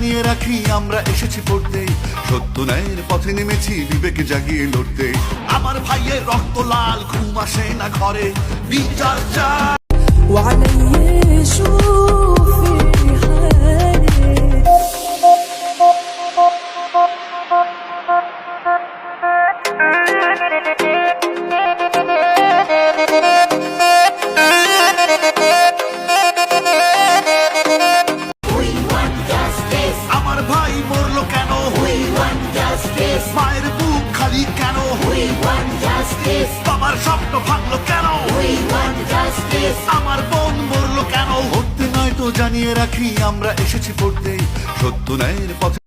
জানিয়ে রাখি আমরা এসেছি পড়তে, সত্য ন্যায়ের পথে নেমেছি বিবেকে জাগিয়ে লড়তে। আমার ভাইয়ের রক্ত লাল, ঘুম আসে না ঘরে, বিচার চাই। আমার ভাই মরলো কেন, মায়ের বুক খালি কেন, বাবার স্বপ্ন ভাঙলো কেন, আমার বোন মরলো কেন। হতে নয় তো জানিয়ে রাখি আমরা এসেছি পড়তে, সত্য ন্যায়ের পথে।